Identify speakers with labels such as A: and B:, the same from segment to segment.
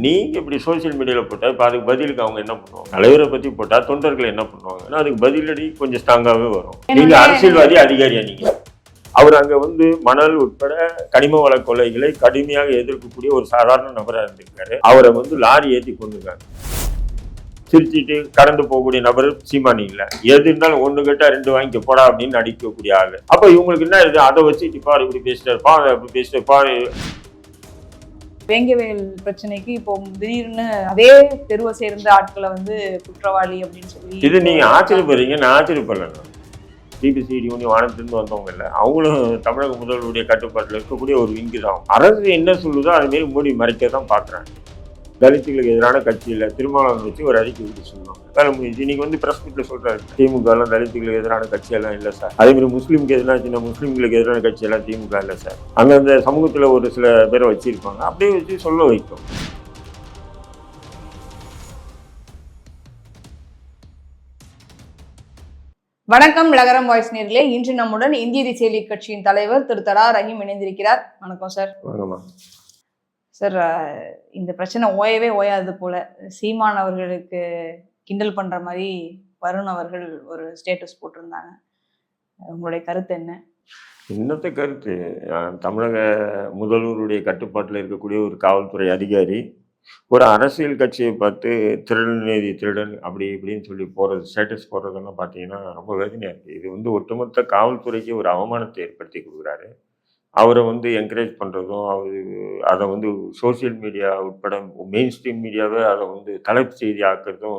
A: நீங்க இப்படி சோசியல் மீடியாவில் போட்டால் இப்போ அதுக்கு பதிலுக்கு அவங்க என்ன பண்ணுவாங்க? தலைவரை பற்றி போட்டால் தொண்டர்கள் என்ன பண்ணுவாங்கன்னா அதுக்கு பதிலடி கொஞ்சம் ஸ்ட்ராங்காகவே வரும். நீங்க அரசியல்வாதி அதிகாரியா நீங்க? அவர் அங்க மணல் உட்பட கனிம வள கொள்ளைகளை கடுமையாக எதிர்க்கக்கூடிய ஒரு சாதாரண நபராக இருந்திருக்காரு. அவரை லாரி ஏற்றி கொண்டுருக்காங்க. சிரிச்சிட்டு கடந்து போகக்கூடிய நபர் சீமானி இல்லை. எது இருந்தாலும் ஒன்று கேட்டா ரெண்டு வாங்கிக்க போடா அப்படின்னு அடிக்கக்கூடிய ஆளு. அப்ப இவங்களுக்கு என்ன இருக்கு? அதை வச்சுட்டு பாரு இப்படி பேசிட்டாருப்பா, அப்படி பேசிட்டாருப்பா.
B: வேங்கவேல் பிரச்சனைக்கு இப்போ திடீர்னு அதே தெருவை சேர்ந்த ஆட்களை குற்றவாளி அப்படின்னு சொல்லி
A: இது நீங்க ஆச்சரியப்படுறீங்க. நான் ஆச்சரியப்படல. சிபிசிடி வானத்திலிருந்து வந்தவங்க இல்லை, அவங்களும் தமிழக முதல்வருடைய கட்டுப்பாட்டில் இருக்கக்கூடிய ஒரு விங்கு தான். அரசு என்ன சொல்லுதோ அது மாரி மூடி மறைக்க தான் பார்க்குறாங்க. தலித்துகளுக்கு எதிரான கட்சி இல்லை, திருமாவளவன் வச்சு ஒரு அறிக்கை விட்டு சொல்லுவாங்க. வேலை முடிஞ்சு. இன்னைக்கு பிரஸ் மீட்ல சொல்றாரு, திமுக எல்லாம் தலித்துகளுக்கு எதிரான கட்சியெல்லாம் இல்லை சார். அதே மாதிரி முஸ்லீமுக்கு எதிரான முஸ்லீம்களுக்கு எதிரான கட்சியெல்லாம் திமுக இல்லை சார். அந்தந்த சமூகத்தில் ஒரு சில பேரை வச்சிருப்பாங்க, அப்படியே வச்சு சொல்ல வைக்கும்.
B: வணக்கம் லகரம் வாய்ஸ் நேர்களே. இன்று நம்முடன் இந்திய தேசிய லீக் கட்சியின் தலைவர் திரு தடா ரஹீம் இணைந்திருக்கிறார். வணக்கம் சார். சார், இந்த பிரச்சனை ஓயவே ஓயாது போல. சீமான் அவர்களுக்கு கிண்டல் பண்ற மாதிரி வருண் அவர்கள் ஒரு ஸ்டேட்டஸ் போட்டிருந்தாங்க. உங்களுடைய கருத்து என்ன?
A: இன்னத்த கருத்து, தமிழக முதல்வருடைய கட்டுப்பாட்டில் இருக்கக்கூடிய ஒரு காவல்துறை அதிகாரி ஒரு அரசியல் கட்சியை பார்த்து திருநீதி திருடன் அப்படி இப்படின்னு சொல்லி போகிறது, ஸ்டேட்டஸ் போடுறதெல்லாம் பார்த்தீங்கன்னா ரொம்ப வேதனையாக இருக்குது. இது ஒட்டுமொத்த காவல்துறைக்கு ஒரு அவமானத்தை ஏற்படுத்தி கொடுக்குறாரு. அவரை என்கரேஜ் பண்ணுறதும், அதை சோசியல் மீடியா உட்பட மெயின் ஸ்ட்ரீம் மீடியாவே அதை தலைப்பு செய்தி ஆக்குறதும்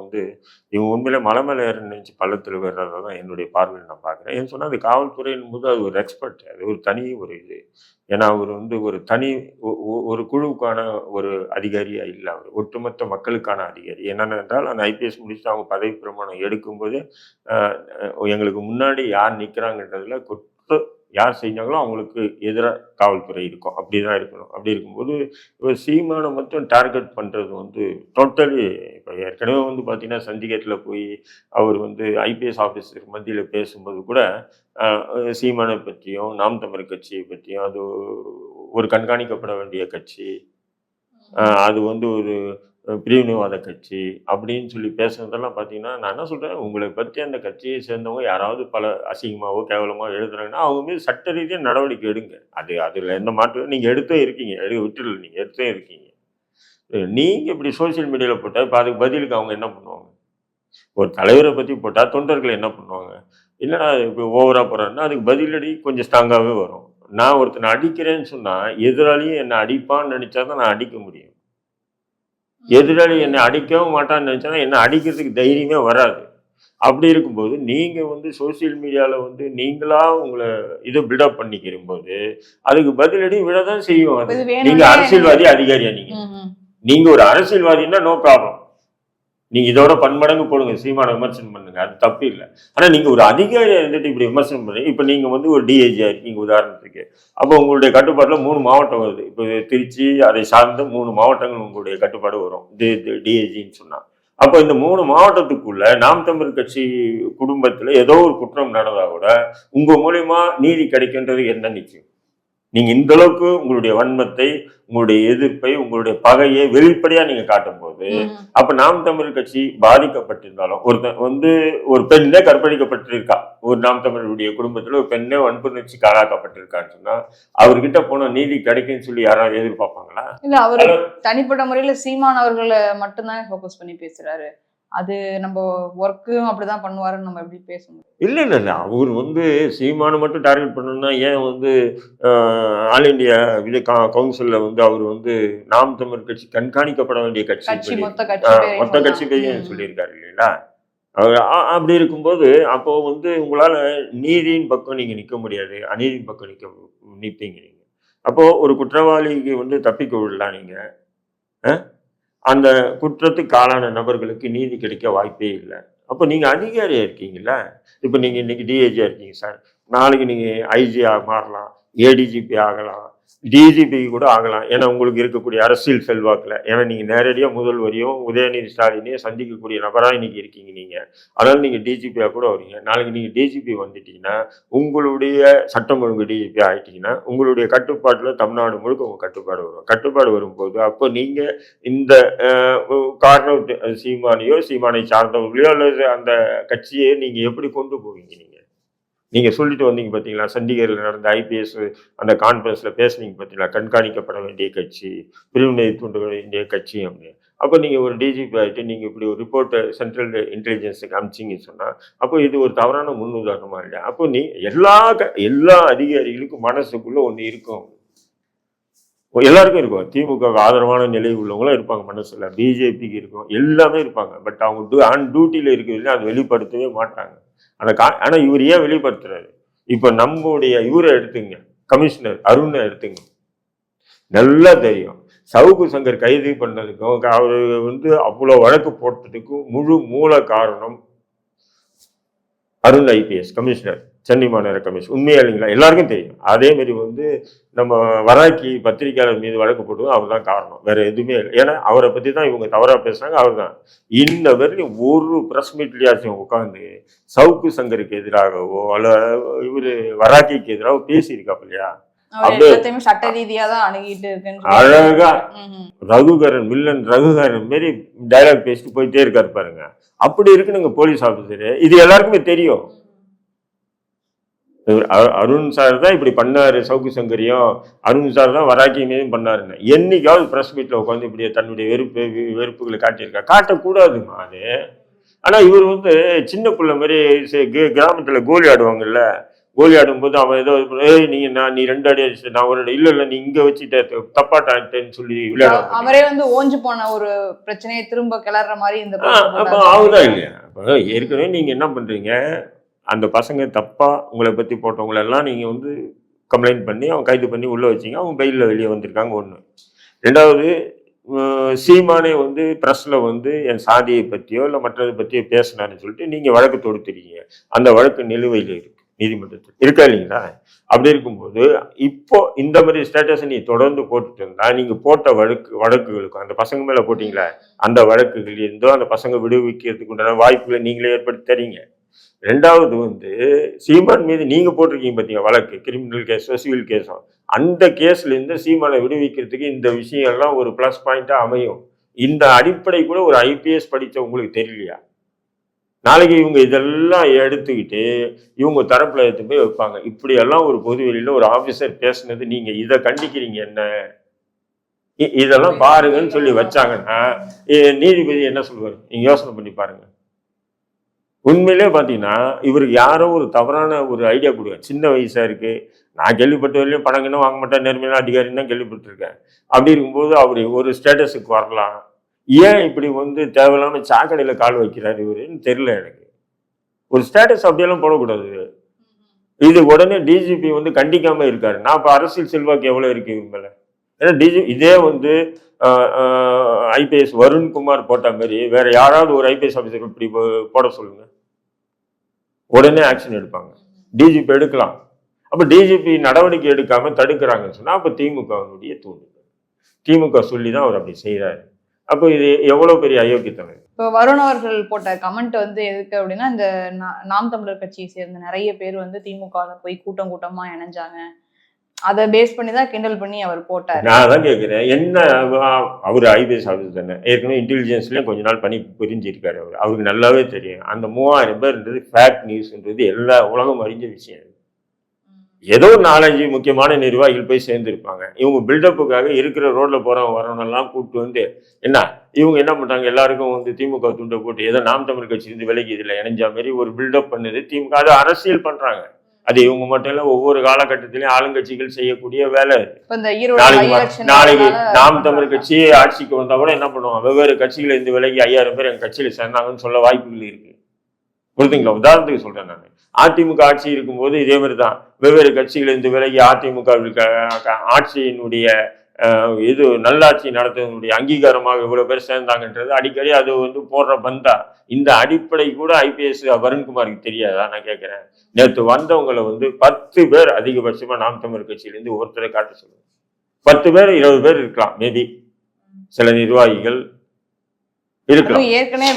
A: இவங்க உண்மையிலே மலை மேலே ஏற நினைச்சு பள்ளத்தில் வர்றதை தான் என்னுடைய பார்வையில் நான் பார்க்குறேன். ஏன்னு சொன்னால் அது காவல்துறையின் போது அது ஒரு எக்ஸ்பர்ட், அது ஒரு தனி ஒரு இது. ஏன்னா அவர் ஒரு தனி ஒரு குழுவுக்கான ஒரு அதிகாரியாக இல்லை, அவர் ஒட்டுமொத்த மக்களுக்கான அதிகாரி. என்னென்றால் அந்த ஐபிஎஸ் முடிச்சுட்டு அவங்க பதவி பிரமாணம் எடுக்கும்போது எங்களுக்கு முன்னாடி யார் நிற்கிறாங்கன்றதுல யார் செஞ்சாங்களோ அவங்களுக்கு எதிராக காவல்துறை இருக்கும், அப்படி தான் இருக்கணும். அப்படி இருக்கும்போது இப்போ சீமானை மட்டும் டார்கெட் பண்ணுறது டோட்டலி, இப்போ ஏற்கனவே பார்த்தீங்கன்னா சண்டிகேட்டில் போய் அவர் ஐபிஎஸ் ஆஃபீஸர் மத்தியில் பேசும்போது கூட சீமானை பற்றியும் நாம் தமிழர் கட்சியை பற்றியும் அது ஒரு கண்காணிக்கப்பட வேண்டிய கட்சி, அது ஒரு பிரிவினைவாத கட்சி அப்படின்னு சொல்லி பேசுனதெல்லாம் பார்த்தீங்கன்னா, நான் என்ன சொல்கிறேன், உங்களை பற்றி அந்த கட்சியை சேர்ந்தவங்க யாராவது பல அசிங்கமாகவோ கேவலமாக எழுதுறாங்கன்னா அவங்க மீது சட்ட ரீதியாக நடவடிக்கை எடுங்க. அதில் எந்த மாற்றம் நீங்கள் எடுத்தே இருக்கீங்க, விட்டுல நீங்கள் எடுத்தே இருக்கீங்க. நீங்கள் இப்படி சோசியல் மீடியாவில் போட்டால் இப்போ அதுக்கு பதிலுக்கு அவங்க என்ன பண்ணுவாங்க? ஒரு தலைவரை பற்றி போட்டால் தொண்டர்கள் என்ன பண்ணுவாங்க? இல்லைனா இப்போ ஓவராக போகிறாருன்னா அதுக்கு பதிலடி கொஞ்சம் ஸ்ட்ராங்காகவே வரும். நான் ஒருத்தனை அடிக்கிறேன்னு சொன்னால் எதிராளியும் என்னை அடிப்பான்னு நினச்சா தான் நான் அடிக்க முடியும். எதிராளி என்னை அடிக்கவும் மாட்டான்னு நினைச்சா என்ன அடிக்கிறதுக்கு தைரியமே வராது. அப்படி இருக்கும்போது நீங்க சோசியல் மீடியாவில் நீங்களா உங்களை இதை பில்டப் பண்ணிக்கிற போது அதுக்கு பதிலடி விழதான் செய்யும். நீங்க அரசியல்வாதி அதிகாரியா? நீங்க ஒரு அரசியல்வாதின்னா நோ ப்ராப்ளம், நீங்க இதோட பன்மடங்கு போடுங்க, சீமான விமர்சனம் பண்ணுங்க, அது தப்பு இல்லை. ஆனா நீங்க ஒரு அதிகாரியா இருந்துட்டு இப்படி விமர்சனம் பண்ணுங்க. இப்ப நீங்க ஒரு டிஐஜியா இருக்கீங்க உதாரணத்துக்கு, அப்போ உங்களுடைய கட்டுப்பாட்டில் 3 மாவட்டம் வருது. இப்போ திருச்சி அதை சார்ந்த 3 மாவட்டங்கள் உங்களுடைய கட்டுப்பாடு வரும் டிஐஜின்னு சொன்னா. அப்போ இந்த 3 மாவட்டத்துக்குள்ள நாம் தமிழர் கட்சி குடும்பத்துல ஏதோ ஒரு குற்றம் நடந்தா கூட உங்க மூலியமா நீதி கிடைக்கின்றது என்ன நிச்சயம்? நீங்க இந்த அளவுக்கு உங்களுடைய வன்மத்தை, உங்களுடைய எதிர்ப்பை, உங்களுடைய பகையை வெளிப்படையா நீங்க காட்டும் போது அப்ப நாம் தமிழர் கட்சி பாதிக்கப்பட்டிருந்தாலும், ஒருத்தன் ஒரு பெண்ணே கற்பழிக்கப்பட்டிருக்கா, ஒரு நாம் தமிழருடைய குடும்பத்துல ஒரு பெண்ணே வன்புணர்ச்சிக்கு ஆளாக்கப்பட்டிருக்கான்னு சொன்னா அவர்கிட்ட போன நீதி கிடைக்குன்னு சொல்லி யாராவது எதிர்பார்ப்பாங்களா?
B: இல்ல, அவர் தனிப்பட்ட முறையில சீமான் அவர்களை மட்டும்தான் ஃபோக்கஸ் பண்ணி பேசுறாரு. அது நம்ம ஒர்க்கும் அப்படிதான் பண்ணுவாருன்னு நம்ம எப்படி பேச முடியும்?
A: இல்லை இல்லை இல்லை, அவர் சீமானை மட்டும் டார்கெட் பண்ணணும்னா ஏன் ஆல் இண்டியா இது கவுன்சிலில் அவர் நாம் தமிழர் கட்சி கண்காணிக்கப்பட வேண்டிய கட்சி மொத்த கட்சி பேரையும் சொல்லியிருக்காரு இல்லைங்களா? அப்படி இருக்கும்போது அப்போ உங்களால் நீதியின் பக்கம் நீங்கள் நிற்க முடியாது, அநீதியின் பக்கம் நிற்பீங்க நீங்கள். அப்போது ஒரு குற்றவாளிக்கு தப்பிக்க விடலாம் நீங்கள், அந்த குற்றத்துக்கு ஆளான நபர்களுக்கு நீதி கிடைக்க வாய்ப்பே இல்லை. அப்போ நீங்கள் அதிகாரியாக இருக்கீங்களா? இப்போ நீங்கள் இன்னைக்கு டிஐஜியாக இருக்கீங்க சார், நாளைக்கு நீங்கள் ஐஜியாக மாறலாம், ஏடிஜிபி ஆகலாம், டிஜிபி கூட ஆகலாம். ஏன்னா உங்களுக்கு இருக்கக்கூடிய அரசியல் செல்வாக்குல. ஏன்னா நீங்க நேரடியா முதல்வரையும் உதயநிதி ஸ்டாலினையும் சந்திக்கக்கூடிய நபரா இன்னைக்கு இருக்கீங்க நீங்க. அதனால நீங்க டிஜிபியா கூட வரீங்க. நாளைக்கு நீங்க டிஜிபி வந்துட்டீங்கன்னா உங்களுடைய சட்டம் ஒழுங்கு டிஜிபி ஆயிட்டீங்கன்னா உங்களுடைய கட்டுப்பாட்டுல தமிழ்நாடு முழுக்க உங்க கட்டுப்பாடு வரும். கட்டுப்பாடு வரும்போது அப்போ நீங்க இந்த காரணம் சீமானை சார்ந்தவர்களையோ அல்லது அந்த கட்சியை நீங்க எப்படி கொண்டு போவீங்க நீங்க? நீங்க சொல்லிட்டு வந்தீங்க பார்த்தீங்களா, சண்டிகரில் நடந்த ஐபிஎஸ் அந்த கான்ஃபரன்ஸ்ல பேசுனீங்க பார்த்தீங்களா, கண்காணிக்கப்பட வேண்டிய கட்சி, பிரிவினை தூண்ட வேண்டிய கட்சி அப்படின்னு. அப்போ நீங்க ஒரு டிஜிபி ஆகிட்டு நீங்க இப்படி ஒரு ரிப்போர்ட்டை சென்ட்ரல் இன்டெலிஜென்ஸுக்கு அமிச்சிங்கன்னு சொன்னா அப்போ இது ஒரு தவறான முன்னுதாரணமா இல்லையா? அப்போ நீ எல்லா அதிகாரிகளுக்கும் மனசுக்குள்ள ஒன்று இருக்கும், எல்லாருக்கும் இருக்கும். திமுக ஆதரவான நிலை உள்ளவங்களும் இருப்பாங்க மனசுல, பிஜேபிக்கு இருக்கும், எல்லாமே இருப்பாங்க. பட் அவங்க ஆன் டியூட்டியில இருக்கிறதுல அதை வெளிப்படுத்தவே மாட்டாங்க. ஆனா இவர் ஏன் வெளிப்படுத்துறாரு? இப்ப நம்முடைய இவரை எடுத்துங்க, கமிஷனர் அருணை எடுத்துங்க, நல்லா தெரியும். சவுக்கு சங்கர் கைது பண்ணதுக்கும் அவரு அவ்வளவு வழக்கு போட்டதுக்கும் முழு மூல காரணம் அருண் ஐபிஎஸ் கமிஷனர், சென்னை மாநகர கமிஷன். உண்மையா இல்லைங்களா? எல்லாருக்கும் தெரியும். அதே மாதிரி நம்ம வராக்கி பத்திரிகையாளர் மீது வழக்கு போட்டதும் அவர் தான் காரணம், வேற எதுவுமே இல்லை. ஏன்னா அவரை பத்தி தான் இவங்க தவறா பேசுறாங்க. அவர் தான் இன்ன வரையும் ஒரு பிரஸ் மீட்லயாச்சும் உட்காந்து சவுக்கு சங்கருக்கு எதிராகவோ அல்ல இவரு வராக்கிக்கு எதிராக பேசியிருக்காப்பு இல்லையா?
B: சட்ட ரீதியா தான் அணுகிட்டு இருக்கு.
A: அழகா ரகுகரன் வில்லன் ரகுகரன் மாரி டைலாக் பேசிட்டு போயிட்டே இருக்காரு பாருங்க. அப்படி இருக்குனுங்க போலீஸ் ஆபீசரு. இது எல்லாருக்குமே தெரியும். அருண் சார் தான் இப்படி பண்ணாரு, சவுக்கு சங்கரியும் அருண் சார் தான் வராக்கி மீதும் பண்ணாருன்னு என்னைக்காவது பிரஸ் மீட்ல உட்காந்து இப்படி தன்னுடைய வெறுப்புகளை காட்டியிருக்கா? காட்டக்கூடாதுமா அது. ஆனா இவர் சின்ன பிள்ளை மாதிரி கிராமத்துல கோலி ஆடுவாங்கல்ல, கோலி ஆடும்போது அவன் ஏதோ நீ 2 அடி அடிச்சு நான் ஒரு இல்ல நீ இங்க வச்சுட்ட தப்பாட்டான்னு சொல்லி விளையாடுவாங்க. அவரே
B: ஓஞ்சு போன ஒரு பிரச்சனையை திரும்ப கிளற மாதிரி இந்த
A: ஆகுதா இல்லையா? ஏற்கனவே நீங்க என்ன பண்றீங்க, அந்த பசங்க தப்பா உங்களை பத்தி போட்டவங்களெல்லாம் நீங்க கம்ப்ளைண்ட் பண்ணி அவன் கைது பண்ணி உள்ள வச்சிங்க, அவங்க பெயில வெளியே வந்திருக்காங்க. ஒண்ணு. ரெண்டாவது, சீமானே பிரஸ்ல என் சாதியை பத்தியோ இல்லை மற்றதை பத்தியோ பேசினாருன்னு சொல்லிட்டு நீங்க வழக்கு தொடுத்துருக்கீங்க. அந்த வழக்கு நிலுவையில் இருக்கு, நீதிமன்றத்தில் இருக்கா இல்லைங்களா? அப்படி இருக்கும்போது இப்போ இந்த மாதிரி ஸ்டேட்டஸ் நீ தொடர்ந்து போட்டுட்டு இருந்தா நீங்க போட்ட வழக்குகளுக்கும் அந்த பசங்க மேல போட்டீங்களா அந்த வழக்குகள் இருந்தோ அந்த பசங்க விடுவிக்கிறதுக்கு உண்டான வாய்ப்புகளை நீங்களே ஏற்படுத்தி தரீங்க. ரெண்டாவது சீமான் மீது நீங்க போட்டிருக்கீங்க பார்த்தீங்க வழக்கு, கிரிமினல் கேஸோ சிவில் கேஸோ, அந்த கேஸ்ல இருந்து சீமானை விடுவிக்கிறதுக்கு இந்த விஷயம்லாம் ஒரு பிளஸ் பாயிண்டா அமையும். இந்த அடிப்படை கூட ஒரு ஐபிஎஸ் படிச்ச உங்களுக்கு தெரியலையா? நாளைக்கு இவங்க இதெல்லாம் எடுத்துக்கிட்டு இவங்க தரப்புல எடுத்து போய் வைப்பாங்க. இப்படியெல்லாம் ஒரு பொது வெளியில ஒரு ஆபீசர் பேசுனது நீங்க இதை கண்டிக்கிறீங்க என்ன, இதெல்லாம் பாருங்கன்னு சொல்லி வச்சாங்கன்னா நீதிபதி என்ன சொல்லுவாரு? நீங்க யோசனை பண்ணி பாருங்க. உண்மையிலே பார்த்தீங்கன்னா இவருக்கு யாரோ ஒரு தவறான ஒரு ஐடியா கொடுங்க. சின்ன வயசா இருக்கு, நான் கேள்விப்பட்ட வரையிலும் பணங்கன்னு வாங்க மாட்டேன், நேர்மையான அதிகாரின்னு தான் கேள்விப்பட்டிருக்கேன். அப்படி இருக்கும்போது அவர் ஒரு ஸ்டேட்டஸுக்கு வரலாம். ஏன் இப்படி தேவையில்லாம சாக்கடையில கால் வைக்கிறாரு இவருன்னு தெரியல எனக்கு. ஒரு ஸ்டேட்டஸ் அப்படியெல்லாம் போடக்கூடாது. இது உடனே டிஜிபி கண்டிக்காம இருக்காரு. நான் இப்போ அரசியல் செல்வாக்கு எவ்வளவு இருக்கு இவங்க மேல? ஏன்னா இதே ஐபிஎஸ் வருண்குமார் போட்ட மாதிரி வேற யாராவது ஒரு ஐபிஎஸ் ஆஃபீஸர் இப்படி போட சொல்லுங்க, உடனே ஆக்ஷன் எடுப்பாங்க. டிஜிபி எடுக்கலாம். அப்ப டிஜிபி நடவடிக்கை எடுக்காம தடுக்கிறாங்கன்னு சொன்னா அப்ப திமுகவுடைய தூண்டுதல், திமுக சொல்லிதான் அவர் அப்படி செய்யறாரு. அப்போ இது எவ்வளவு பெரிய அயோக்கியத்தனம்.
B: இப்போ வருண் அவர்கள் போட்ட கமெண்ட் எதுக்கு அப்படின்னா, இந்த நாம் தமிழர் கட்சியை சேர்ந்த நிறைய பேர் திமுகல போய் கூட்டமா இணைஞ்சாங்க, அதை பேஸ் பண்ணி தான் கிண்டல் பண்ணி அவர் போட்டார்.
A: நான் தான் கேட்கிறேன், என்ன அவர் ஐபிஎஸ் ஆஃபீஸர் தானே, ஏற்கனவே இன்டெலிஜென்ஸ்லயும் கொஞ்ச நாள் பண்ணி புரிஞ்சிருக்காரு. அவருக்கு நல்லாவே தெரியும் அந்த 3000 பேர்ன்றது ஃபேக் நியூஸ்ன்றது எல்லா உலகம் அறிஞ்ச விஷயம். ஏதோ 4-5 முக்கியமான நிர்வாகிகள் போய் சேர்ந்துருப்பாங்க. இவங்க பில்டப்புக்காக இருக்கிற ரோட்ல போறவங்க வரவனெல்லாம் கூப்பிட்டு என்ன இவங்க என்ன பண்றாங்க, எல்லாருக்கும் திமுக துண்டை போட்டு ஏதோ நாம் தமிழ் கட்சி விலகி இதுல இணைஞ்ச மாதிரி ஒரு பில்டப் பண்ணுது திமுக. அது அரசியல் பண்றாங்க. அது இவங்க மட்டும் இல்ல, ஒவ்வொரு காலகட்டத்திலையும் ஆளுங்கட்சிகள் செய்யக்கூடிய வேலை. நாளைக்கு நாம் தமிழ் கட்சி ஆட்சிக்கு வந்தா கூட என்ன பண்ணுவாங்க, வெவ்வேறு கட்சிகளை இந்த விலகி 5000 பேர் எங்க கட்சியில சேர்ந்தாங்கன்னு சொல்ல வாய்ப்புகள் இருக்கு. புரியுதுங்களா? உதாரணத்துக்கு சொல்றேன் நான். அதிமுக ஆட்சி இருக்கும்போது இதே மாதிரி தான் வெவ்வேறு கட்சிகள் இந்த விலகி அதிமுக ஆட்சியினுடைய இது நல்லாட்சி நடத்துவதனுடைய அங்கீகாரமாக இவ்வளவு பேர் சேர்ந்தாங்கன்றது அடிக்கடி அது போடுற பந்தா. இந்த அடிப்படை கூட ஐபிஎஸ் வருண்குமாருக்கு தெரியாதா? நான் கேட்கிறேன். நேற்று வந்தவங்களை 10 பேர் அதிகபட்சமா நாம் தமிழ் கட்சியிலேருந்து ஒருத்தரை காட்ட சொல்லுங்க. 10 பேர் 20 பேர் இருக்கலாம், மேபி சில நிர்வாகிகள் இருக்கலாம்.
B: ஏற்கனவே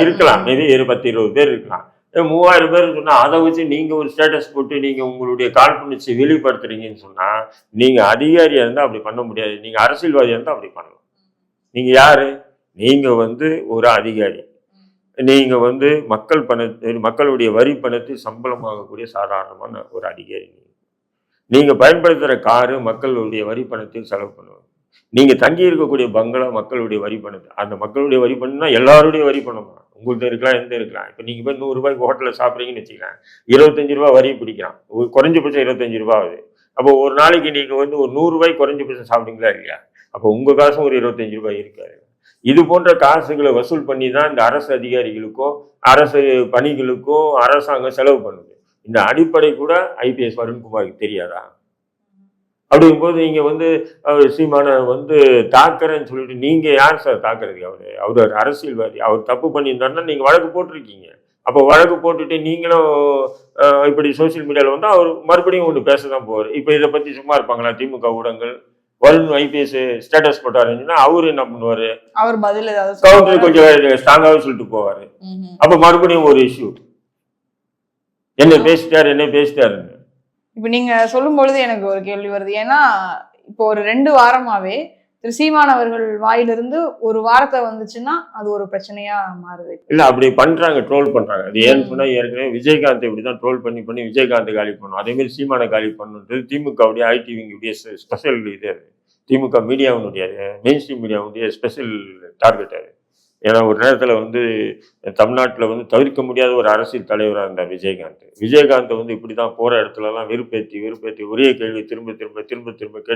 A: இருக்கலாம் மேபி 10-20 பேர் இருக்கலாம். 3000 பேர் சொன்னா அதை வச்சு நீங்க ஒரு ஸ்டேட்டஸ் போட்டு நீங்க உங்களுடைய காழ்ப்புணர்ச்சி வெளிப்படுத்துறீங்கன்னு சொன்னா நீங்க அதிகாரியா இருந்தா அப்படி பண்ண முடியாது. நீங்க அரசியல்வாதியா இருந்தா அப்படி பண்ணலாம். நீங்க யாரு? நீங்க ஒரு அதிகாரி. நீங்க மக்களுடைய வரி பணத்தை சம்பளமாகக்கூடிய சாதாரணமான ஒரு அதிகாரி. நீங்க பயன்படுத்துற காரு மக்களுடைய வரி பணத்தில் செலவு பண்ணுவாங்க. நீங்க தங்கி இருக்கக்கூடிய பங்களா மக்களுடைய வரி பணத்தை, அந்த மக்களுடைய வரி பணம்னா எல்லாருடைய வரி பணம் தான். உங்கள்கிட்ட இருக்கலாம், எந்த இருக்கலாம். இப்போ நீங்க போய் 100 ரூபாய்க்கு ஹோட்டலில் சாப்பிட்றீங்கன்னு வச்சுக்கலாம், 25 ரூபா வரி பிடிக்கிறான். குறைஞ்சபட்சம் 25 ரூபா ஆகுது. அப்போ ஒரு நாளைக்கு நீங்க ஒரு 100 ரூபாய்க்கு குறைஞ்சபட்சம் சாப்பிடுங்களா இல்லையா? அப்போ உங்க காசும் ஒரு 25 ரூபாய் இருக்காது. இது போன்ற காசுகளை வசூல் பண்ணி தான் இந்த அரசு அதிகாரிகளுக்கும் அரசு பணிகளுக்கும் அரசாங்கம் செலவு பண்ணுது. இந்த அடிப்படை கூட ஐபிஎஸ் வருண்குமாருக்கு தெரியாதா? அப்படிங்கும்போது நீங்க சீமானை தாக்குறேன்னு சொல்லிட்டு நீங்க யார் சார் தாக்குறதுக்கு? அவர் ஒரு அரசியல்வாதி. அவர் தப்பு பண்ணியிருந்தாருன்னா நீங்க வழக்கு போட்டிருக்கீங்க. அப்போ வழக்கு போட்டுட்டு நீங்களும் இப்படி சோசியல் மீடியாவில் அவர் மறுபடியும் ஒன்று பேசதான் போவார். இப்போ இதை பத்தி சும்மா இருப்பாங்களா திமுக ஊடகங்கள்? வருண் ஐபிஎஸ் ஸ்டேட்டஸ் போட்டாருன்னா அவரு என்ன பண்ணுவாரு?
B: அவர் பதில்
A: கவுண்டர் கொஞ்சம் ஸ்ட்ராங்காவே சொல்லிட்டு போவாரு. அப்ப மறுபடியும் ஒரு இஷ்யூ, என்ன பேசிட்டாருன்னு.
B: இப்ப நீங்க சொல்லும் பொழுது எனக்கு ஒரு கேள்வி வருது. ஏன்னா இப்போ ஒரு 2 வாரமாவே திரு சீமான் அவர்கள் வாயிலிருந்து ஒரு வார்த்தை வந்துச்சுன்னா அது ஒரு பிரச்சனையா மாறுது.
A: இல்ல அப்படி பண்றாங்க, ட்ரோல் பண்றாங்க. அது ஏன்னு சொன்னா ஏற்கனவே விஜயகாந்த் இப்படிதான் ட்ரோல் பண்ணி விஜயகாந்த் காலி பண்ணும். அதே மாதிரி சீமானை காலி பண்ணுன்றது திமுகவுடைய ஐடிவிங்குடைய ஸ்பெஷல் இது. அது திமுக மீடியாவுடைய மெயின் ஸ்ட்ரீம் மீடியாவுடைய ஸ்பெஷல் டார்கெட் அது. ஏன்னா ஒரு நேரத்தில் தமிழ்நாட்டில் தவிர்க்க முடியாத ஒரு அரசியல் தலைவராக இருந்தார் விஜயகாந்த் இப்படிதான் போற இடத்துலலாம் வெறுப்பேற்றி ஒரே கேள்வி திரும்ப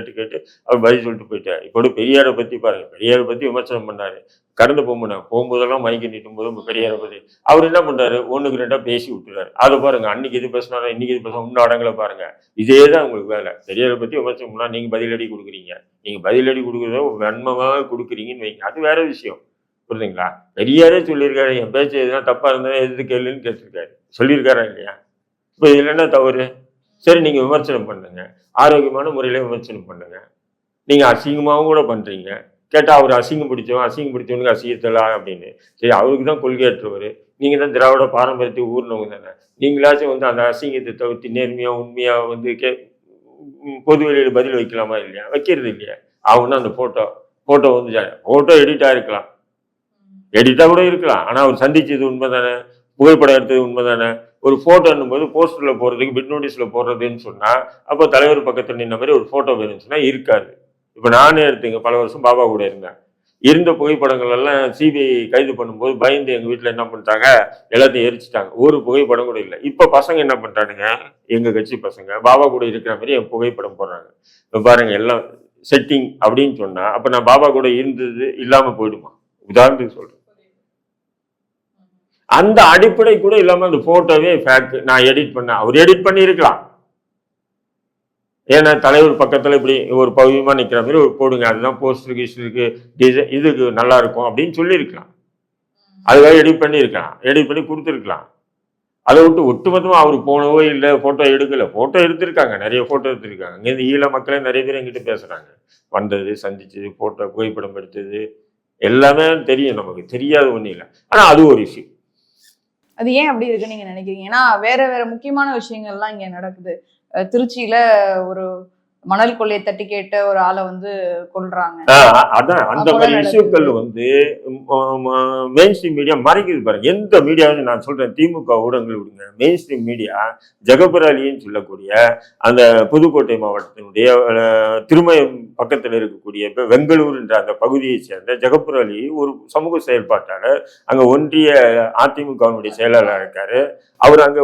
A: கேட்டு அவர் பதில் சொல்லிட்டு போயிட்டார். இப்போ பெரியாரை பத்தி பாருங்க, பெரியாரை பத்தி விமர்சனம் பண்ணாரு. கடந்து போகும்போதெல்லாம் மைக்கு நீட்டும் போது பெரியாரை பத்தி அவர் என்ன பண்றாரு? 1க்கு 2 பேசி விட்டுறாரு. அதை பாருங்க, அன்னைக்கு இது பேசினாரா இன்னைக்கு இது பேச இன்னும் அடங்களை பாருங்க. இதேதான் உங்களுக்கு வேலை. பெரியாரை பத்தி விமர்சனம் பண்ணா நீங்க பதிலடி கொடுக்குறீங்க. நீங்க பதிலடி கொடுக்குறத வன்மமாக கொடுக்குறீங்கன்னு வைங்க, அது வேற விஷயம். புரியுதுங்களா? பெரியாரே சொல்லியிருக்காரு, என் பேச்சு எதுனா தப்பா இருந்தா எது கேளுன்னு கேட்டிருக்காரு. சொல்லியிருக்காரா இல்லையா? இப்போ இதுல என்ன தவறு? சரி, நீங்க விமர்சனம் பண்ணுங்க, ஆரோக்கியமான முறையில விமர்சனம் பண்ணுங்க. நீங்க அசிங்கமாகவும் கூட பண்றீங்க. கேட்டா அவர் அசிங்கம் பிடிச்சவனுக்கு அசிங்கத்தலாம் அப்படின்னு. சரி, அவருக்கு தான் கொள்கையற்றவர். நீங்க தான் திராவிட பாரம்பரியத்தை ஊர்னவங்க தானே. நீங்களாச்சும் அந்த அசிங்கத்தை தவிர்த்து நேர்மையா உண்மையா பொது வெளியில பதில் வைக்கலாமா இல்லையா? வைக்கிறது இல்லையா? அவங்க அந்த போட்டோ எடிட் ஆயிருக்கலாம், எடிட்டா கூட இருக்கலாம். ஆனா அவர் சந்திச்சது உண்மைதானே, புகைப்படம் எடுத்தது உண்மைதானே. ஒரு போட்டோ என்னும்போது போஸ்டர்ல போடுறதுக்கு பிட் நோட்டீஸ்ல போடுறதுன்னு சொன்னா அப்போ தலைவர் பக்கத்துல நின்ன மாதிரி ஒரு போட்டோ வேணும்னு சொன்னா இருக்காது. இப்ப நானே எடுத்துங்க, பல வருஷம் பாபா கூட இருந்தேன். இருந்த புகைப்படங்கள் எல்லாம் சிபிஐ கைது பண்ணும்போது பயந்து எங்க வீட்டுல என்ன பண்ணிட்டாங்க, எல்லாத்தையும் எரிச்சிட்டாங்க. ஒரு புகைப்படம் கூட இல்லை. இப்ப பசங்க என்ன பண்றானுங்க, எங்க கட்சி பசங்க பாபா கூட இருக்கிற மாதிரி என் புகைப்படம் போடுறாங்க. இப்ப பாருங்க, எல்லாம் செட்டிங் அப்படின்னு சொன்னா அப்ப நான் பாபா கூட இருந்தது இல்லாம போயிடுமா? உதாரணத்துக்கு சொல்றேன். அந்த அடிப்படை கூட இல்லாம அந்த போட்டோவே ஃபேக்ட் நான் எடிட் பண்ண, அவர் எடிட் பண்ணி இருக்கலாம். ஏன்னா தலைவர் பக்கத்துல இப்படி ஒரு பவியமா நிக்கிற மாதிரி ஒரு போடுங்க, அதுதான் போஸ்டருக்கு டிசைன் இதுக்கு நல்லா இருக்கும் அப்படின்னு சொல்லியிருக்கலாம். அதுக்காக எடிட் பண்ணியிருக்கலாம், எடிட் பண்ணி கொடுத்துருக்கலாம். அதை விட்டு ஒட்டுமொத்தமா அவரு போனவோ இல்லை, போட்டோ எடுக்கல. போட்டோ எடுத்திருக்காங்க, நிறைய போட்டோ எடுத்திருக்காங்க. இங்கேருந்து ஈழ மக்களே நிறைய பேர் எங்கிட்ட பேசுறாங்க. வந்தது, சந்திச்சது, போட்டோ புகைப்படம் எடுத்தது எல்லாமே தெரியும். நமக்கு தெரியாத ஒன்றும் இல்லை. ஆனா அது ஒரு விஷயம்.
B: அது ஏன் அப்படி இருக்குன்னு நீங்க நினைக்கிறீங்க? ஏன்னா வேற முக்கியமான விஷயங்கள்லாம் இங்க நடக்குது. திருச்சியில ஒரு மணல் கொள்ளையை தட்டி கேட்ட ஒரு ஆளை கொல்றாங்க.
A: அதான் அந்த மாதிரி இஷ்யூக்கள் மெயின் ஸ்ட்ரீம் மீடியா மறைக்குது பாருங்க. எந்த மீடியாவும் நான் சொல்றேன், திமுக ஊடகங்கள் விடுங்க, மெயின் ஸ்ட்ரீம் மீடியா ஜகபர் அலின்னு சொல்லக்கூடிய அந்த புதுக்கோட்டை மாவட்டத்தினுடைய திருமயம் பக்கத்தில் இருக்கக்கூடிய வெங்களூர் என்ற அந்த பகுதியை சேர்ந்த ஜகபர் அலி ஒரு சமூக செயல்பாட்டாளர், அங்க ஒன்றிய அதிமுகவினுடைய செயலாளர் இருக்காரு. அவர் அங்க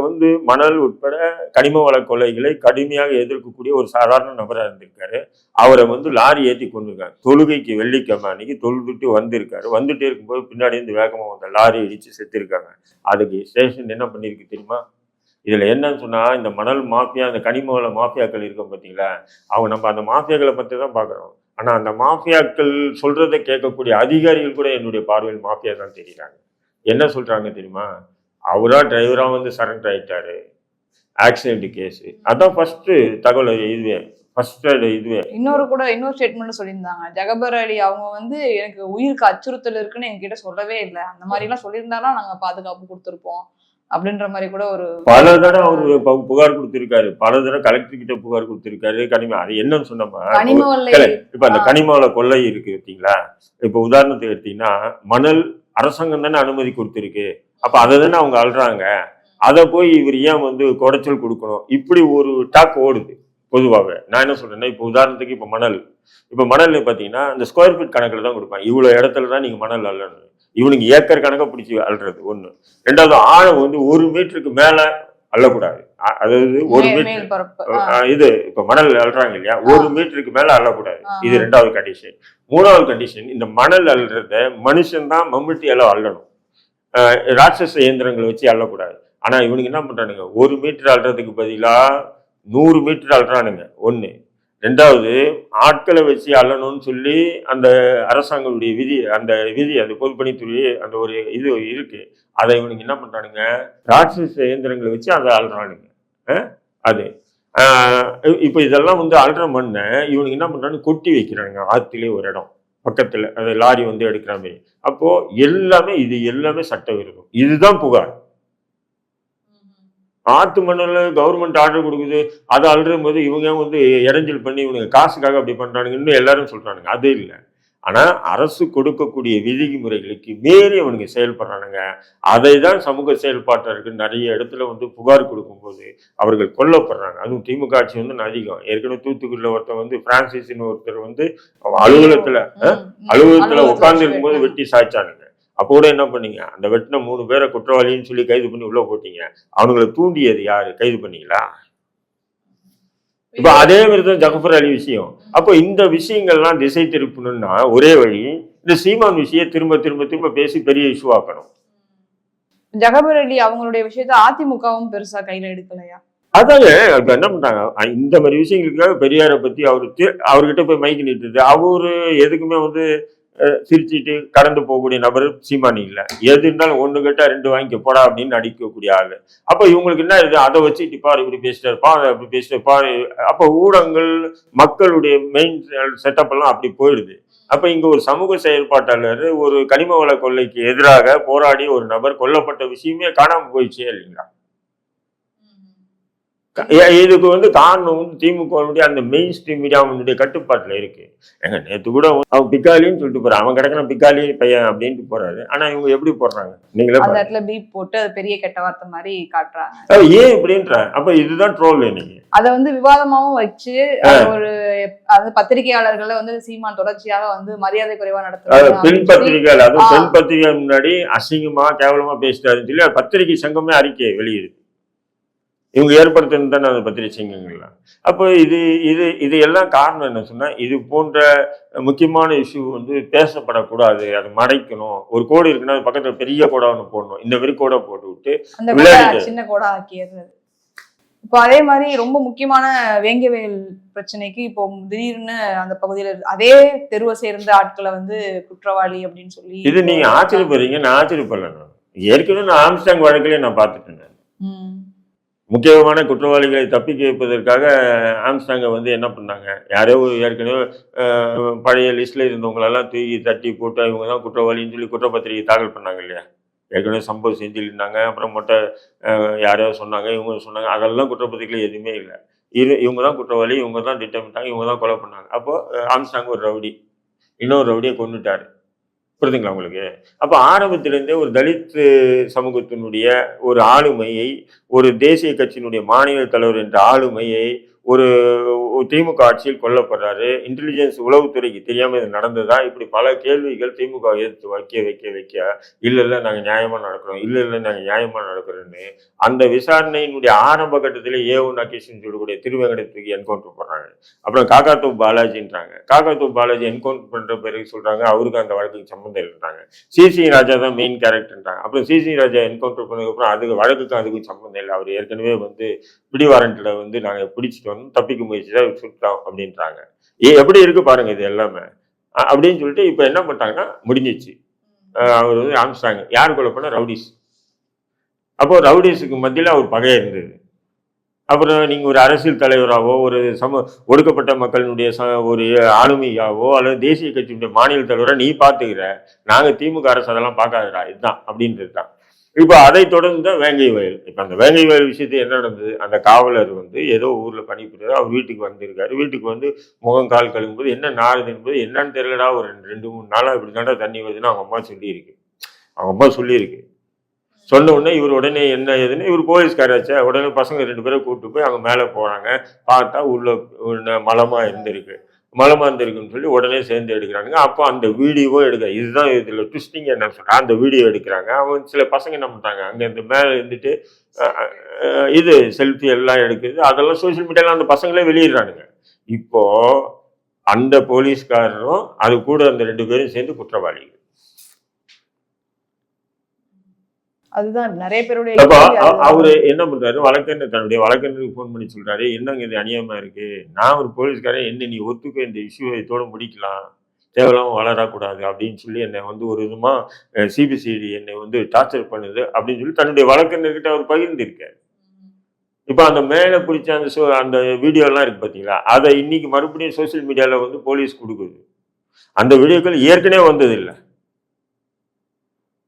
A: மணல் உட்பட கனிம வள கொள்ளைகளை கடுமையாக எதிர்க்கக்கூடிய ஒரு சாதாரண நபராக இருந்திருக்காரு. அவரை லாரி ஏற்றி கொண்டிருக்காரு. தொழுகைக்கு வெள்ளிக்கிழமை அன்னைக்கு தொழுதுட்டு வந்திருக்காரு. வந்துட்டே இருக்கும்போது பின்னாடி இருந்து வேகமா வந்த லாரி இடிச்சு செத்துருக்காங்க. அதுக்கு ஸ்டேஷன் என்ன பண்ணிருக்கு தெரியுமா? இதுல என்னன்னு சொன்னா, இந்த மணல் மாஃபியா, இந்த கனிம வள மாஃபியாக்கள் இருக்கும் பார்த்தீங்களா, அவங்க நம்ம அந்த மாஃபியாக்களை பற்றி தான் பார்க்குறோம். ஆனா அந்த மாஃபியாக்கள் சொல்றதை கேட்கக்கூடிய அதிகாரிகள் கூட என்னுடைய பார்வையில் மாஃபியா தான் தெரியுறாங்க. என்ன சொல்றாங்க தெரியுமா? அவரா டிரைவரா சரண்டர் ஆயிட்டாரு, ஆக்சிடென்ட் கேஸ். அதான் ஃபர்ஸ்ட் தகவல். இதுவே ஃபர்ஸ்ட் இதுவே.
B: இன்னொரு ஸ்டேட்மெண்ட் சொல்லியிருந்தாங்க. ஜகபர் அலி அவங்க வந்து எனக்கு உயிருக்கு அச்சுறுத்தல் இருக்குன்னு எங்ககிட்ட சொல்லவே இல்லை. அந்த மாதிரி எல்லாம் சொல்லியிருந்தாலும் நாங்க பாதுகாப்பு கொடுத்துருப்போம் அப்படின்ற மாதிரி கூட ஒரு
A: பல தடவை அவரு புகார் கொடுத்திருக்காரு. பல தடவை கலெக்டர் கிட்ட புகார் கொடுத்திருக்காரு. அது என்னன்னு சொன்னோமா, இப்ப அந்த கனிமவள கொள்ளை இருக்கு பார்த்தீங்களா? இப்ப உதாரணத்துக்கு எடுத்தீங்கன்னா, மணல் அரசாங்கம் தானே அனுமதி கொடுத்திருக்கு. அப்ப அதை தானே அவங்க அல்றாங்க. அதை போய் இவர் ஏன் வந்து குடைச்சல் கொடுக்கணும்? இப்படி ஒரு டாக் ஓடுது பொதுவாகவே. நான் என்ன சொல்றேன்னா, இப்போ உதாரணத்துக்கு இப்போ மணல் பார்த்தீங்கன்னா இந்த ஸ்கொயர் ஃபீட் கணக்கில் தான் கொடுப்பாங்க. இவ்வளோ இடத்துல தான் நீங்க மணல் அள்ளணும். இவனுக்கு ஏக்கர் கணக்கை பிடிச்சி அள்ளுறது ஒண்ணு. ரெண்டாவது, ஆழம் வந்து 1 மீட்டருக்கு மேல அள்ளக்கூடாது. அதாவது 1 மீட்டர் இது இப்ப மணல் அள்ளுறாங்க இல்லையா, 1 மீட்டருக்கு மேல அள்ளக்கூடாது. இது 2வது கண்டிஷன். 3வது கண்டிஷன், இந்த மணல் அள்ளுறத மனுஷன் தான் மம்முட்டியால அள்ளணும். ராட்சச இயந்திரங்களை வச்சு அள்ளக்கூடாது. ஆனா இவனுக்கு என்ன பண்றானுங்க, 1 மீட்டர் அள்ளுறதுக்கு பதிலா 100 மீட்டர் அள்ளுறானுங்க. ஒண்ணு. ரெண்டாவது, ஆட்களை வச்சு அள்ளணும்னு சொல்லி அந்த அரசாங்கத்துடைய விதி அந்த பொதுப்பணித்துறை அந்த ஒரு இது இருக்கு. அதை இவனுக்கு என்ன பண்றானுங்க, ராட்சச இயந்திரங்களை வச்சு அதை அள்ளுறானுங்க. அது இப்ப இதெல்லாம் வந்து அள்ளுற மண்ணை இவனுக்கு என்ன பண்றானு கொட்டி வைக்கிறானுங்க ஆத்திலே ஒரு இடம் பக்கத்துல, அது லாரி வந்து எடுக்கிற மாதிரி. அப்போ எல்லாமே சட்டவிரோதம். இதுதான் புகார். ஆத்து மண்ணில் கவர்மெண்ட் ஆர்டர் கொடுக்குது, அதை அள்ளும் போது இவங்க வந்து இடைஞ்சல் பண்ணி இவனுங்க காசுக்காக அப்படி பண்றானுங்கன்னு எல்லாரும் சொல்றானுங்க. அது இல்லை. ஆனா அரசு கொடுக்கக்கூடிய விதிமுறைகளுக்கு மீறி அவனுங்க செயல்படுறானுங்க. அதை தான் சமூக செயல்பாட்டருக்கு நிறைய இடத்துல வந்து புகார் கொடுக்கும்போது அவர்கள் கொல்லப்படுறாங்க. அதுவும் திமுக ஆட்சி வந்து அதிகம். ஏற்கனவே தூத்துக்குடியில் ஒருத்தர் வந்து பிரான்சிஸ்னு ஒருத்தர் வந்து அலுவலகத்துல உட்கார்ந்து இருக்கும்போது வெட்டி சாய்ச்சானுங்க. அப்போ கூட என்ன பண்ணீங்க, அந்த வெட்டின 3 பேரை குற்றவாளின்னு சொல்லி கைது பண்ணி உள்ள போட்டீங்க. அவங்களை தூண்டியது யாரு? கைது பண்ணீங்களா? இப்ப அதே மாதிரிதான் ஜகபர் அலி விஷயம். அப்போ இந்த விஷயங்கள்லாம் திசை திருப்பணும்னா ஒரே வழி, இந்த சீமான் விஷயம் திரும்ப திரும்ப திரும்ப பேசி பெரிய இஷ்யூ ஆக்கணும்.
B: ஜகபர் அலி அவங்களுடைய விஷயத்த அதிமுகவும் பெருசா கையில எடுக்கலையா?
A: அதாங்க இப்ப என்ன பண்றாங்க, இந்த மாதிரி விஷயங்களுக்காக பெரியாரை பத்தி அவர்கிட்ட போய் மைக்கு நீட்டுது. அவரு எதுக்குமே வந்து சிரிச்சுட்டு கடந்து போகக்கூடிய நபர் சீமானி இல்லை. எது இருந்தாலும் 1 கேட்டா 2 வாங்கிக்க போடா அப்படின்னு நடிக்கக்கூடிய ஆளு. அப்ப இவங்களுக்கு என்ன இருக்கு, அதை வச்சுட்டு பாரு இப்படி பேசிட்டாருப்பா, அப்படி பேசிட்டாருப்பா. அப்ப ஊடகங்கள் மக்களுடைய மெயின் செட்டப் எல்லாம் அப்படி போயிடுது. அப்ப இங்க ஒரு சமூக செயல்பாட்டாளர் ஒரு கனிம வள கொள்ளைக்கு எதிராக போராடி ஒரு நபர் கொல்லப்பட்ட விஷயமே காணாம போயிடுச்சே இல்லைங்களா? இதுக்கு வந்து காரணம் வந்து திமுகவுடைய அந்த மெயின் ஸ்ட்ரீம் மீடியாவுடைய கட்டுப்பாட்டுல இருக்கு. நேற்று கூட அவன் பிக்காலின்னு சொல்லிட்டு போறான். அவன் கிடக்குற பிக்காலி பையன் அப்படின்ட்டு போறாரு. ஆனா இவங்க எப்படி போடுறாங்க, நீங்களே
B: அந்த இடத்துல பீப் போட்டு அது பெரிய கெட்ட வார்த்தை மாதிரி காட்டுறாங்க.
A: ஏன் இப்படின்ற? அப்ப இதுதான் ட்ரோல். இன்னைக்கு அதை
B: வந்து விவாதமாவும் வச்சு ஒரு பத்திரிகையாளர்களை வந்து சீமான் தொடர்ச்சியாக வந்து மரியாதை குறைவா நடத்துறாங்க.
A: பெண் பத்திரிகையாளர், அதுவும் பெண் பத்திரிகை முன்னாடி அசிங்கமா கேவலமா பேசிட்டாருன்னு சொல்லி பத்திரிகை சங்கமே அறிக்கை வெளியிடுது. இவங்க ஏற்படுத்தினது தானே அந்த பத்திரிகை சங்கங்கள்லாம். அப்போ இது எல்லாம் காரணம் என்ன சொன்னா, இது போன்ற முக்கியமான இஷ்யூ வந்து பேசப்படக்கூடாது, அதை மறைக்கணும். ஒரு கோடு இருக்குன்னா அது பக்கத்துல பெரிய கோடா ஒன்று போடணும். இந்த மாதிரி கோடா போட்டு விட்டு
B: சின்ன கோடா ஆக்கிடுறது. இப்போ அதே மாதிரி ரொம்ப முக்கியமான வேங்கவேல் பிரச்சனைக்கு இப்போ திடீர்னு அந்த பகுதியில அதே தெருவை சேர்ந்த ஆட்களை வந்து குற்றவாளி அப்படின்னு சொல்லி
A: இது நீங்க ஆச்சரியப்படுறீங்க. நான் ஆச்சரியப்படல. ஏற்கனவே நான் ஆம்ஸ்டாங் வழக்கிலே நான் பார்த்துட்டேன். முக்கியமான குற்றவாளிகளை தப்பிக்க வைப்பதற்காக ஆம்ஸ்டாங்கை வந்து என்ன பண்ணாங்க, யாரோ ஏற்கனவே பழைய லிஸ்ட்ல இருந்தவங்களெல்லாம் தூக்கி தட்டி போட்டு இவங்க தான் குற்றவாளின்னு சொல்லி குற்றப்பத்திரிகை தாக்கல் பண்ணாங்க இல்லையா? ஏற்கனவே சம்பவம் செஞ்சுருந்தாங்க. அப்புறம் மொட்டை யாரையோ சொன்னாங்க, இவங்க சொன்னாங்க. அதெல்லாம் குற்றப்பத்திரிகையில் எதுவுமே இல்லை. இவங்க தான் குற்றவாளி, இவங்க தான் திட்டமிட்டாங்க, இவங்க தான் கொலை பண்ணாங்க. அப்போ ஆம்ஸ்டாங் ஒரு ரவுடி, இன்னொரு ரவுடியை கொண்டுட்டாரு. புரியுதுங்களா உங்களுக்கு? அப்ப ஆரம்பத்திலிருந்தே ஒரு தலித் சமூகத்தினுடைய ஒரு ஆளுமையை, ஒரு தேசிய கட்சியினுடைய மாநில தலைவர் என்ற ஆளுமையை ஒரு திமுக ஆட்சியில் கொல்லப்படுறாரு. இன்டெலிஜென்ஸ் உளவுத்துறைக்கு தெரியாம இது நடந்ததா? இப்படி பல கேள்விகள் திமுக எடுத்து வைக்க இல்ல நாங்க நியாயமா நடக்கிறோம், இல்ல நாங்க நியாயமா நடக்கிறோம்னு அந்த விசாரணையினுடைய ஆரம்ப கட்டத்திலே A1 அக்கேஷன் சொல்லக்கூடிய திருவேங்கடத்துக்கு என்கவுண்டர் பண்றாங்க. அப்புறம் காக்காத்தோப்பு பாலாஜின்றாங்க. காக்காத்தோப்பு பாலாஜி என்கவுண்டர் பண்ற பிறகு சொல்றாங்க அவருக்கு அந்த வழக்குக்கு சம்பந்தம் இல்லைன்றாங்க. சிசி ராஜா தான் மெயின் கேரக்டர்ன்றாங்க. அப்புறம் சிசி ராஜா என்கவுண்டர் பண்ணதுக்கு அப்புறம் அதுக்கு வழக்குக்கும் அதுக்கும் சம்பந்தம் இல்லை, அவர் ஏற்கனவே வந்து பிடி வாரண்ட்ல வந்து நாங்க பிடிச்சிட்டு வந்து தப்பிக்க முயற்சி தான் சுட்டோம் அப்படின்றாங்க. எப்படி இருக்கு பாருங்க இது எல்லாமே அப்படின்னு சொல்லிட்டு இப்ப என்ன பண்ணிட்டாங்கன்னா முடிஞ்சிச்சு. அவர் வந்து ஆம்ஸ்டாங் யார் கொலை பண்ண? ரவுடிஸ். அப்போ ரவுடிஸுக்கு மத்தியில அவர் பகை இருந்தது. அப்புறம் நீங்க ஒரு அரசியல் தலைவராகவோ ஒரு ஒடுக்கப்பட்ட மக்களினுடைய ஒரு ஆளுமையாவோ அல்லது தேசிய கட்சியினுடைய மாநில தலைவரா நீ பாத்துக்கிற, நாங்க திமுக அரசு அதெல்லாம் பார்க்காதடா, இதுதான் அப்படின்றது தான். இப்ப அதை தொடர்ந்து தான் வேங்கை வயல். இப்ப அந்த வேங்கை வயல் விஷயத்து என்ன நடந்தது, அந்த காவலர் வந்து ஏதோ ஊர்ல பணிபுரியாது, அவர் வீட்டுக்கு வந்திருக்காரு. வீட்டுக்கு வந்து முகம் கால் கழுவும்போது என்ன நாறுது என்பது என்னன்னு தெரியலடா, ஒரு 2-3 நாளா இப்படி தாண்டா தண்ணி வருதுன்னு அவங்க அம்மா சொல்லியிருக்கு. அவங்க அம்மா சொல்லியிருக்கு. சொன்ன உடனே இவர் உடனே என்ன ஏதுன்னு இவர் போலீஸ்காராச்சா, உடனே பசங்க 2 பேரை கூப்பிட்டு போய் அவங்க மேலே போறாங்க. பார்த்தா உள்ள மலமா இருந்திருக்கு. மலமா இருந்திருக்குன்னு சொல்லி உடனே சேர்ந்து எடுக்கிறானுங்க. அப்போ அந்த வீடியோவும் எடுக்க, இதுதான் இதுல ட்விஸ்டிங் என்ன சொல்றேன், அந்த வீடியோ எடுக்கிறாங்க. அவங்க சில பசங்க என்ன பண்றாங்க, அங்க இந்த மேலே இருந்துட்டு இது செல்ஃபி எல்லாம் எடுக்குது. அதெல்லாம் சோசியல் மீடியால அந்த பசங்களே வெளியிடுறானுங்க. இப்போ அந்த போலீஸ்காரரும் அது கூட அந்த 2 பேரும் சேர்ந்து குற்றவாளிகள்.
B: அதுதான் நிறைய பேருடைய
A: அவரு என்ன பண்றாரு, வழக்கறிஞர் தன்னுடைய வழக்கறிஞருக்கு போன் பண்ணி சொல்றாரு, என்னங்க இது அநியாயமா இருக்கு, நான் ஒரு போலீஸ்காரன், என்ன நீ ஒத்துக்க, இந்த இஷ்யூ இதோட முடிக்கலாம், தேவையில்லாம வளரக்கூடாது அப்படின்னு சொல்லி என்னை வந்து ஒரு விதமா சிபிசிஐடி என்னை வந்து டார்ச்சர் பண்ணுது அப்படின்னு சொல்லி தன்னுடைய வழக்கறிஞர்கிட்ட அவர் பகிர்ந்திருக்காரு. இப்ப அந்த மேல பிடிச்ச அந்த வீடியோ எல்லாம் இருக்கு பாத்தீங்களா, அதை இன்னைக்கு மறுபடியும் சோசியல் மீடியால வந்து போலீஸ் கொடுக்குது. அந்த வீடியோக்கள் ஏற்கனவே வந்தது இல்லை.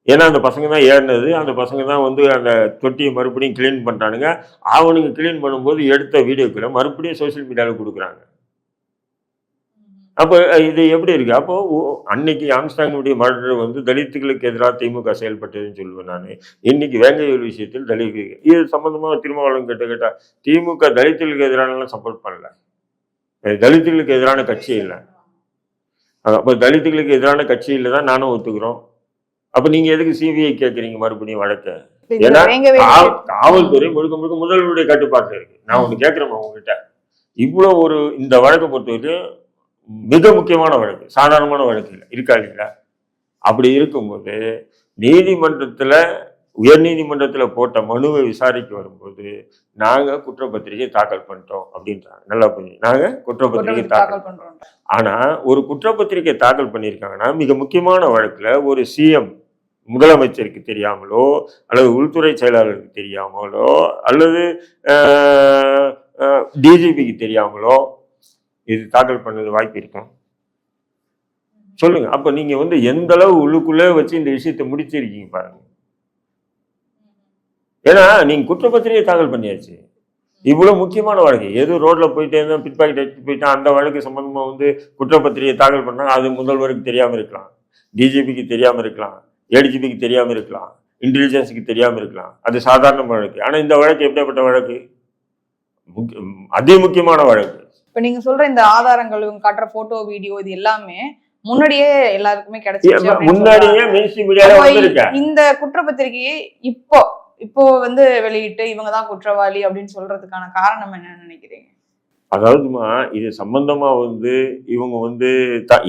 A: ஏன்னா அந்த பசங்க தான் ஏறினது, அந்த பசங்க தான் வந்து அந்த தொட்டியை மறுபடியும் கிளீன் பண்ணுறானுங்க. அவனுங்க கிளீன் பண்ணும்போது எடுத்த வீடியோக்களை மறுபடியும் சோசியல் மீடியாவில் கொடுக்குறாங்க. அப்போ இது எப்படி இருக்கு? அப்போ அன்னைக்கு ஆம்ஸ்டாங்குடைய மர்டர் வந்து தலித்துகளுக்கு எதிராக திமுக செயல்பட்டதுன்னு சொல்லுவேன் நான். இன்னைக்கு வேங்கையூர் விஷயத்தில் தலித்து இது சம்பந்தமாக திருமாவளவன் கேட்டா திமுக தலித்துகளுக்கு எதிரானலாம் சப்போர்ட் பண்ணல, தலித்துகளுக்கு எதிரான கட்சி இல்லை. அப்போ தலித்துகளுக்கு எதிரான கட்சி இல்லை தான் நானும் ஒத்துக்கிறோம். அப்ப நீங்க எதுக்கு சிபிஐ கேட்கறீங்க மறுபடியும் வழக்க? ஏன்னா காவல்துறை முழுக்க முழுக்க முதல்வருடைய கட்டுப்பாட்டுல இருக்கு. நான் ஒண்ணு கேட்கிறேன் உங்ககிட்ட, இவ்வளவு ஒரு இந்த வழக்கை பொறுத்தவரைக்கும் மிக முக்கியமான வழக்கு, சாதாரணமான வழக்கு இல்லை, இருக்கா இல்லைங்களா? அப்படி இருக்கும்போது நீதிமன்றத்துல உயர் நீதிமன்றத்துல போட்ட மனுவை விசாரிக்க வரும்போது நாங்க குற்றப்பத்திரிகை தாக்கல் பண்ணிட்டோம் அப்படின்றாங்க. நல்லா புரிஞ்சு, நாங்க குற்றப்பத்திரிகை தாக்கல் பண்றோம். ஆனா ஒரு குற்றப்பத்திரிகை தாக்கல் பண்ணியிருக்காங்கன்னா மிக முக்கியமான வழக்குல ஒரு சிஎம் முதலமைச்சருக்கு தெரியாமலோ அல்லது உள்துறை செயலாளருக்கு தெரியாமலோ அல்லது டிஜிபிக்கு தெரியாமலோ இது தாக்கல் பண்ணது வாய்ப்பு இருக்கும்? சொல்லுங்க. அப்ப நீங்க வந்து எந்த அளவு உள்ளுக்குள்ளே வச்சு இந்த விஷயத்தை முடிச்சிருக்கீங்க பாருங்க. ஏன்னா நீங்க குற்றப்பத்திரிகை தாக்கல் பண்ணியாச்சு, இவ்வளவு முக்கியமான வழக்கு, ஏதோ ரோட்ல போயிட்டே இருந்தா பிட் பாக்கெட் எடுத்து போயிட்டா அந்த வழக்கு சம்பந்தமா வந்து குற்றப்பத்திரிகை தாக்கல் பண்ணாங்க. அது முதல்வருக்கு தெரியாம இருக்கலாம், டிஜிபிக்கு தெரியாம இருக்கலாம், ஏடிஜிபிக்கு தெரியாம இருக்கலாம், இன்டெலிஜென்ஸுக்கு தெரியாம இருக்கலாம். அது சாதாரண வழக்கு. ஆனா இந்த வழக்கு எப்படிப்பட்ட வழக்கு? அதி முக்கியமான வழக்கு.
B: இப்ப நீங்க சொல்ற இந்த ஆதாரங்கள், காட்டுற போட்டோ வீடியோ இது எல்லாமே முன்னாடியே எல்லாருக்குமே கிடைச்சிருச்சு.
A: முன்னாடியே மெயின்ஸ்ட்ரீம் மீடியால வந்திருக்கு.
B: இந்த குற்றப்பத்திரிகையை இப்போ வந்து வெளியிட்டு இவங்கதான் குற்றவாளி அப்படின்னு சொல்றதுக்கான காரணம் என்னன்னு நினைக்கிறீங்க?
A: அதாவதுமா இது சம்பந்தமா வந்து இவங்க வந்து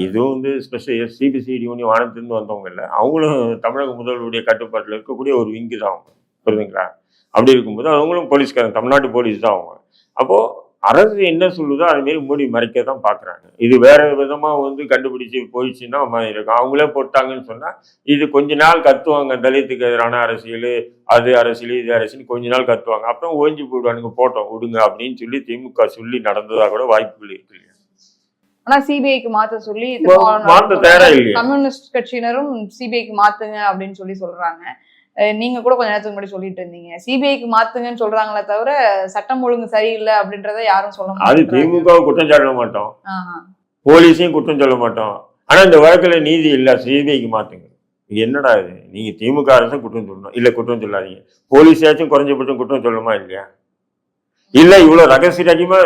A: இதுவும் வந்து ஸ்பெஷல் சிபிசிஐடி ஒன்று வானத்திலிருந்து வந்தவங்க இல்லை, அவங்களும் தமிழக முதல்வருடைய கட்டுப்பாட்டில் இருக்கக்கூடிய ஒரு விங்கு தான் அவங்க, புரியுதுங்களா? அப்படி இருக்கும்போது அவங்களும் போலீஸ்காரங்க, தமிழ்நாட்டு போலீஸ் தான் அவங்க. அப்போ அரசு என்ன சொல்லுதோ அது மாரி மூடி மறைக்க தான் பாக்குறாங்க. இது வேற விதமா வந்து கண்டுபிடிச்சு போயிடுச்சுன்னா இருக்கும். அவங்களே போட்டாங்கன்னு சொன்னா இது கொஞ்ச நாள் கத்துவாங்க, தலித்துக்கு எதிரான அரசியல், அது அரசியல், இது அரசியல் கொஞ்ச நாள் கத்துவாங்க, அப்புறம் ஓஞ்சி போயிடுவானுங்க, போட்டோம் விடுங்க அப்படின்னு சொல்லி திமுக சொல்லி நடந்ததா கூட வாய்ப்புகள் இருக்கு இல்லையா?
B: ஆனா சிபிஐக்கு மாத்த சொல்லி
A: மாத்த தயாரா இல்லையா?
B: கம்யூனிஸ்ட் கட்சியினரும் சிபிஐக்கு மாத்துங்க அப்படின்னு சொல்லி சொல்றாங்க. நீங்க கூட கொஞ்ச நேரத்துக்கு முன்னாடி சொல்லிட்டு இருந்தீங்க சிபிஐக்கு மாத்துங்கன்னு சொல்றாங்களே தவிர சட்டம் ஒழுங்கு சரியில்லை அப்படின்றத யாரும் சொல்ல மாட்டாங்க.
A: அது திமுக குற்றம் சொல்ல மாட்டோம், போலீஸையும் குற்றம் சொல்ல மாட்டோம். ஆனா இந்த வழக்குல நீதி இல்ல, சிபிஐக்கு மாத்துங்க. என்னடா இது, நீங்க திமுக அரசும் குற்றம் சொல்லணும், இல்ல குற்றம் சொல்லாதீங்க, போலீஸாச்சும் குறைஞ்சபட்சம் குற்றம் சொல்லணுமா இல்லையா? இல்ல இவ்வளவு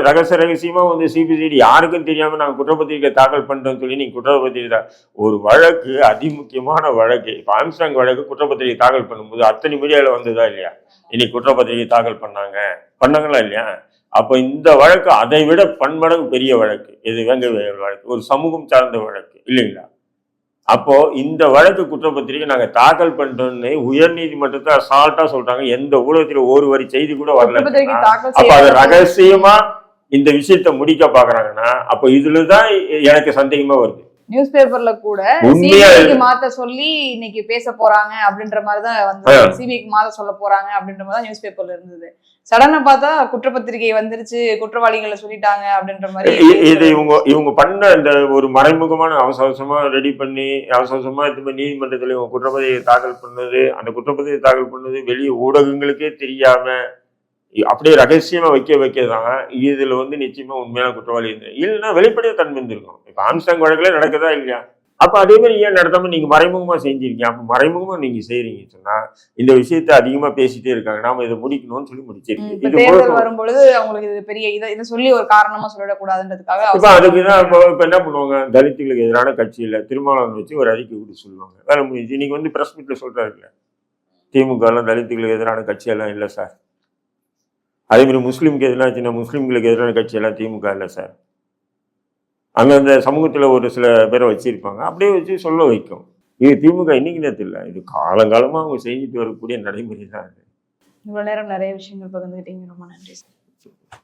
A: ரகசியமா வந்து சிபிசிஐடி யாருக்கும் தெரியாம நாங்க குற்றப்பத்திரிகை தாக்கல் பண்றோம்னு சொல்லி நீங்க குற்றப்பத்திரிகை ஒரு வழக்கு, அதிமுக்கியமான வழக்கு. இப்ப ஆம்ஸ்டாங் வழக்கு குற்றப்பத்திரிகை தாக்கல் பண்ணும்போது அத்தனை மீடியால வந்ததா இல்லையா? இன்னைக்கு குற்றப்பத்திரிகை தாக்கல் பண்ணாங்களா இல்லையா? அப்ப இந்த வழக்கு அதை விட பன்மடங்கு பெரிய வழக்கு. இது வேங்கை வயல் வழக்கு, ஒரு சமூகம் சார்ந்த வழக்கு இல்லைங்களா? அப்போ இந்த வழக்கு குற்றப்பத்திரிகை நாங்க தாக்கல் பண்றோம்னு உயர் நீதிமன்றத்தை அசால்ட்டா சொல்றாங்க. எந்த ஊடகத்துல ஒரு வரி செய்தி கூட வரல. அப்ப அது ரகசியமா இந்த விஷயத்த முடிக்க பாக்குறாங்கன்னா அப்ப இதுலதான் எனக்கு சந்தேகமா வருது.
B: நியூஸ் பேப்பர்ல கூட
A: உண்மையா
B: சிபிஐக்கு மாத்த சொல்லி இன்னைக்கு பேச போறாங்க அப்படின்ற மாதிரிதான் வந்து சிபிஐக்கு மாத்த சொல்ல போறாங்க அப்படின்ற மாதிரி நியூஸ் பேப்பர்ல இருந்தது. சடனா பார்த்தா குற்றப்பத்திரிகை வந்துருச்சு, குற்றவாளிகளை சொல்லிட்டாங்க அப்படின்ற மாதிரி
A: இது இவங்க பண்ண இந்த ஒரு மறைமுகமான அவசரமா ரெடி பண்ணி அவசரமா இது நீதிமன்றத்தில் இவங்க குற்றப்பத்திரிகை தாக்கல் பண்ணது, அந்த குற்றப்பத்திரிகை தாக்கல் பண்ணது வெளியே ஊடகங்களுக்கே தெரியாம அப்படியே ரகசியமா வைக்கதான் இதுல வந்து நிச்சயமா உண்மையான குற்றவாளி இல்லைன்னா வெளிப்படையா தன்மை இருந்திருக்கும். இப்ப ஆம்ஸ்டாங் வழக்குல நடக்குதா இல்லையா? அப்ப அதே மாதிரி ஏன் நடத்தாம நீங்க மறைமுகமா செஞ்சிருக்கீங்க? அப்ப மறைமுகமா நீங்க செய்யறீங்கன்னு சொன்னா இந்த விஷயத்த அதிகமா பேசிட்டே இருக்காங்க, நாம இதை முடிக்கணும்னு சொல்லி முடிச்சிருக்கீங்க.
B: தேர்தல் வரும்பொழுது அவங்களுக்கு இது பெரிய இதை சொல்லி ஒரு காரணமா சொல்லிடக்கூடாதுன்றதுக்காக
A: இப்ப அதுக்குதான் இப்ப என்ன பண்ணுவாங்க, தலித்துகளுக்கு எதிரான கட்சியில திருமாவளவன் வச்சு ஒரு அறிக்கை விட்டு சொல்லுவாங்க, வேலை முடிஞ்சு. இன்னைக்கு வந்து பிரஸ் மீட்ல சொல்றாரு இல்ல, திமுக எல்லாம் தலித்துகளுக்கு எதிரான கட்சியெல்லாம் இல்லை சார். அதே மாதிரி முஸ்லீமுக்கு எதிராச்சுன்னா முஸ்லீம்களுக்கு எதிரான கட்சியெல்லாம் திமுக இல்லை சார். அந்தந்த சமூகத்தில் ஒரு சில பேரை வச்சிருப்பாங்க, அப்படியே வச்சு சொல்ல வைக்கும். இது திமுக இன்னைக்கு நேரத்தில் இல்லை, இது காலங்காலமாக அவங்க செஞ்சுட்டு வரக்கூடிய நடைமுறை தான் அது.
B: இவ்வளோ நேரம் நிறைய விஷயங்கள் பகிர்ந்துக்கிட்டீங்க, ரொம்ப நன்றி சார்.